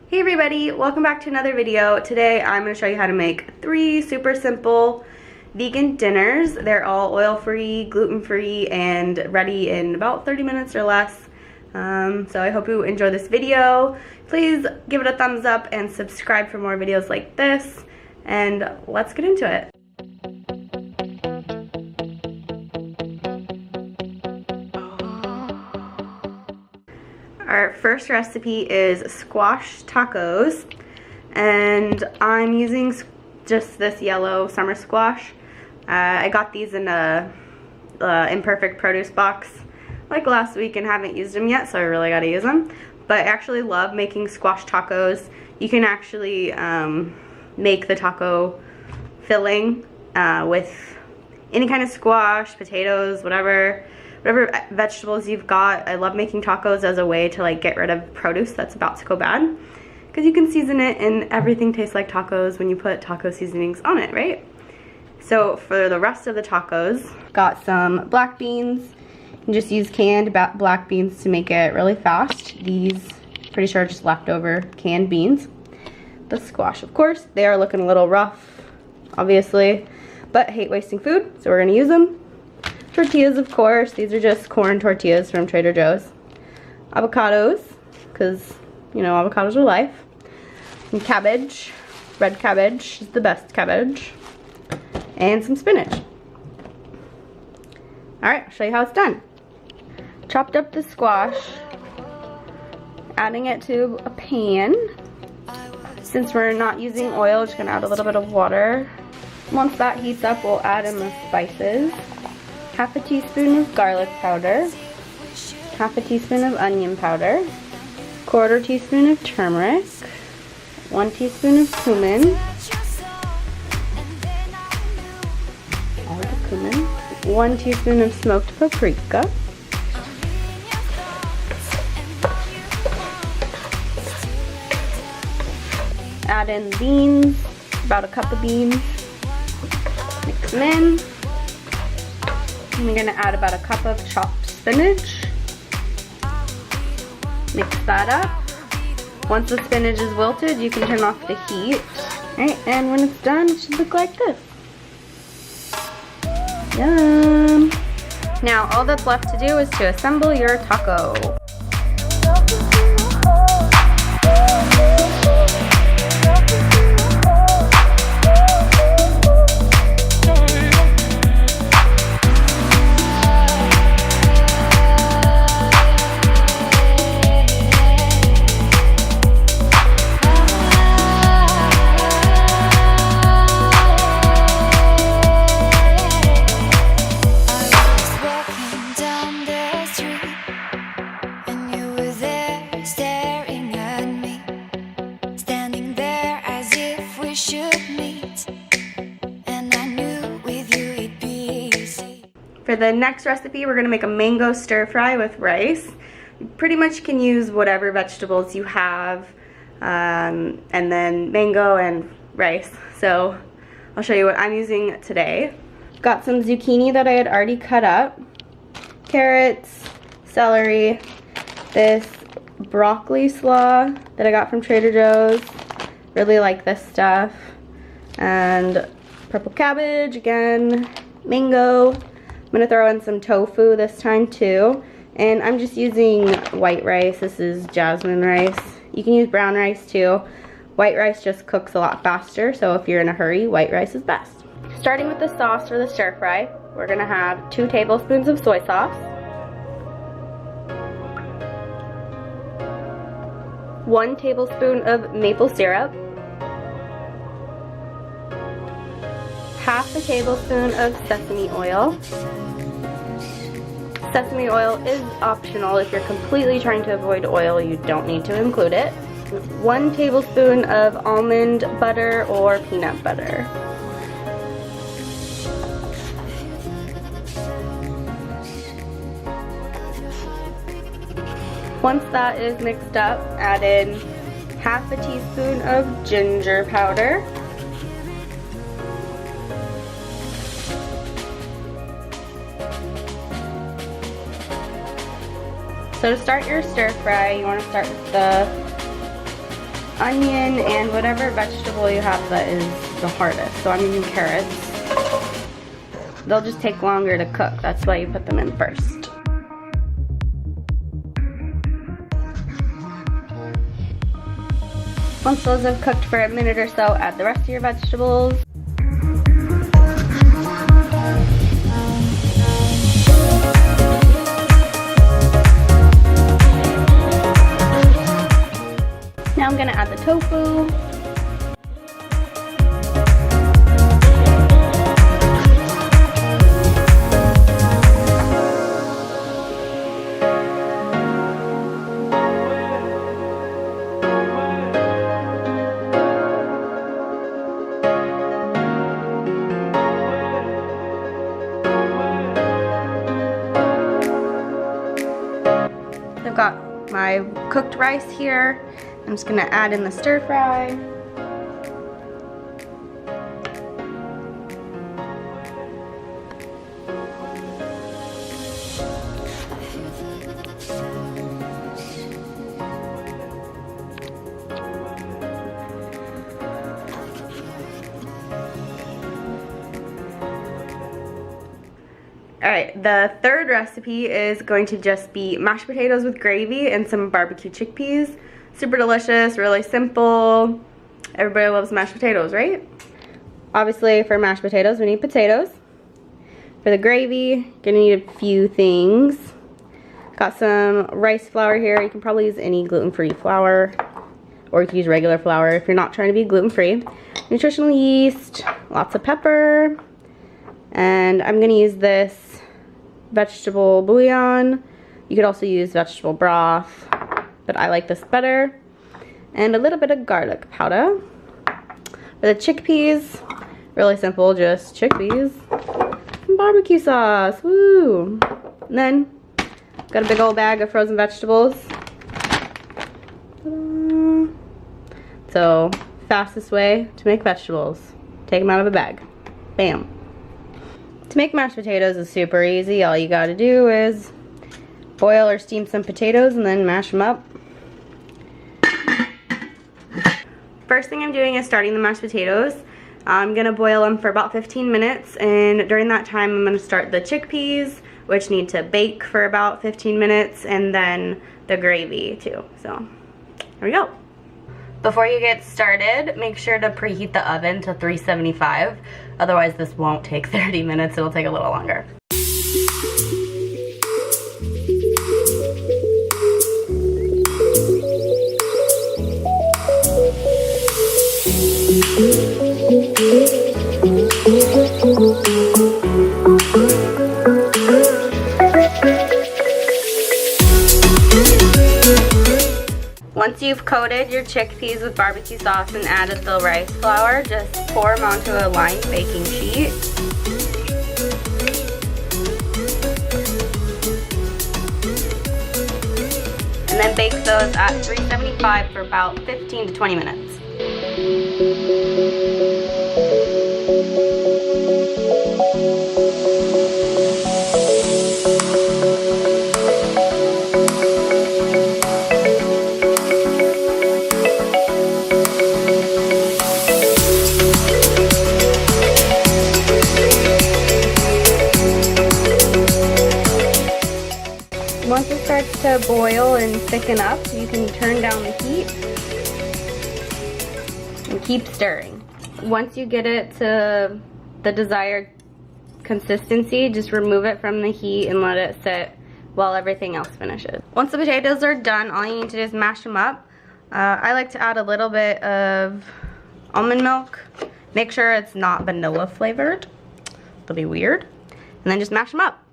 Hey everybody, welcome back to another video. Today I'm going to show you how to make 3 super simple vegan dinners. They're all oil-free, gluten-free, and ready in about 30 minutes or less. So I hope you enjoy this video. Please give it a thumbs up and subscribe for more videos like this. And let's get into it. Our first recipe is squash tacos, and I'm using just this yellow summer squash. I got these in a imperfect produce box like last week and haven't used them yet, so I really gotta use them. But I actually love making squash tacos. You can actually make the taco filling with any kind of squash, potatoes, whatever vegetables you've got. I love making tacos as a way to like get rid of produce that's about to go bad, because you can season it and everything tastes like tacos when you put taco seasonings on it, right? So for the rest of the tacos, got some black beans. You can just use canned black beans to make it really fast. These, pretty sure, are just leftover canned beans. The squash, of course, they are looking a little rough, obviously, but I hate wasting food, so we're gonna use them. Tortillas, of course. These are just corn tortillas from Trader Joe's. Avocados, because, you know, avocados are life. Some cabbage. Red cabbage is the best cabbage. And some spinach. Alright, I'll show you how it's done. Chopped up the squash. Adding it to a pan. Since we're not using oil, just going to add a little bit of water. Once that heats up, we'll add in the spices. Half a teaspoon of garlic powder, half a teaspoon of onion powder, 1/4 teaspoon of turmeric, 1 teaspoon of cumin, all the cumin, 1 teaspoon of smoked paprika, add in beans, about a cup of beans, mix them in. I'm going to add about a cup of chopped spinach. Mix that up. Once the spinach is wilted, you can turn off the heat. Alright, and when it's done, it should look like this. Yum! Now, all that's left to do is to assemble your taco. For the next recipe, we're going to make a mango stir fry with rice. You pretty much can use whatever vegetables you have, and then mango and rice. So I'll show you what I'm using today. Got some zucchini that I had already cut up, carrots, celery, this broccoli slaw that I got from Trader Joe's. Really like this stuff. And purple cabbage again, mango. I'm going to throw in some tofu this time too. And I'm just using white rice. This is jasmine rice. You can use brown rice too. White rice just cooks a lot faster, so if you're in a hurry, white rice is best. Starting with the sauce for the stir fry, we're going to have 2 tablespoons of soy sauce, 1 tablespoon of maple syrup, half a tablespoon of sesame oil. Sesame oil is optional. If you're completely trying to avoid oil, you don't need to include it. 1 tablespoon of almond butter or peanut butter. Once that is mixed up, add in half a teaspoon of ginger powder, So to start your stir fry, you want to start with the onion and whatever vegetable you have that is the hardest. So I'm using carrots. They'll just take longer to cook. That's why you put them in first. Once those have cooked for a minute or so, add the rest of your vegetables. Now I'm gonna add the tofu. I've got my cooked rice here. I'm just gonna add in the stir fry. Alright, the third recipe is going to just be mashed potatoes with gravy and some barbecue chickpeas. Super delicious, really simple. Everybody loves mashed potatoes, right? Obviously, for mashed potatoes, we need potatoes. For the gravy, gonna need a few things. Got some rice flour here. You can probably use any gluten-free flour, or you can use regular flour if you're not trying to be gluten-free. Nutritional yeast, lots of pepper, and I'm gonna use this vegetable bouillon. You could also use vegetable broth, but I like this better. And a little bit of garlic powder. For the chickpeas, really simple, just chickpeas and barbecue sauce, woo! And then, got a big old bag of frozen vegetables. So, fastest way to make vegetables, take them out of a bag, bam. To make mashed potatoes is super easy. All you gotta do is boil or steam some potatoes and then mash them up. First thing I'm doing is starting the mashed potatoes. I'm gonna boil them for about 15 minutes, and during that time I'm gonna start the chickpeas, which need to bake for about 15 minutes, and then the gravy too. So, here we go. Before you get started, make sure to preheat the oven to 375. Otherwise this won't take 30 minutes, it'll take a little longer. Once you've coated your chickpeas with barbecue sauce and added the rice flour, just pour them onto a lined baking sheet. And then bake those at 375 for about 15 to 20 minutes. Once it starts to boil and thicken up, you can turn down the heat and keep stirring. Once you get it to the desired consistency, just remove it from the heat and let it sit while everything else finishes. Once the potatoes are done, all you need to do is mash them up. I like to add a little bit of almond milk. Make sure it's not vanilla flavored. It'll be weird. And then just mash them up.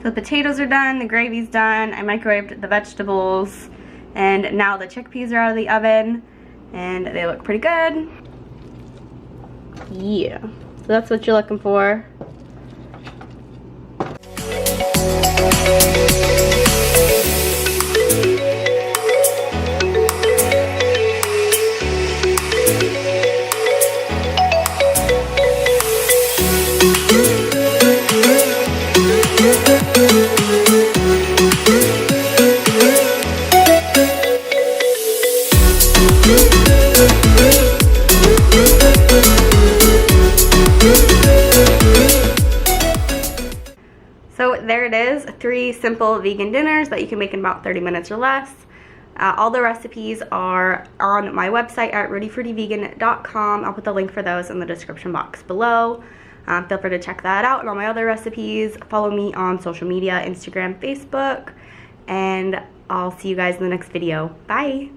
The potatoes are done, the gravy's done, I microwaved the vegetables, and now the chickpeas are out of the oven, and they look pretty good. Yeah, so that's what you're looking for. simple vegan dinners that you can make in about 30 minutes or less. All the recipes are on my website at rootyfruityvegan.com. I'll put the link for those in the description box below. Feel free to check that out and all my other recipes. Follow me on social media, Instagram, Facebook, and I'll see you guys in the next video. Bye!